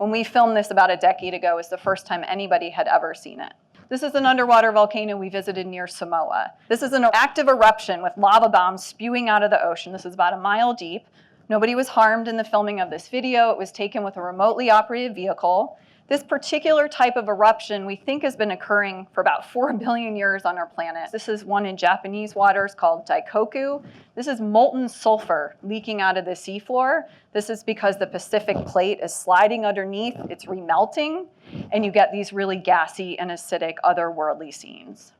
When we filmed this about a decade ago, it was the first time anybody had ever seen it. This is an underwater volcano we visited near Samoa. This is an active eruption with lava bombs spewing out of the ocean. This is about a mile deep. Nobody was harmed in the filming of this video. It was taken with a remotely operated vehicle. This particular type of eruption we think has been occurring for about 4 billion years on our planet. This is one in Japanese waters called Daikoku. This is molten sulfur leaking out of the seafloor. This is because the Pacific plate is sliding underneath, it's remelting, and you get these really gassy and acidic otherworldly scenes.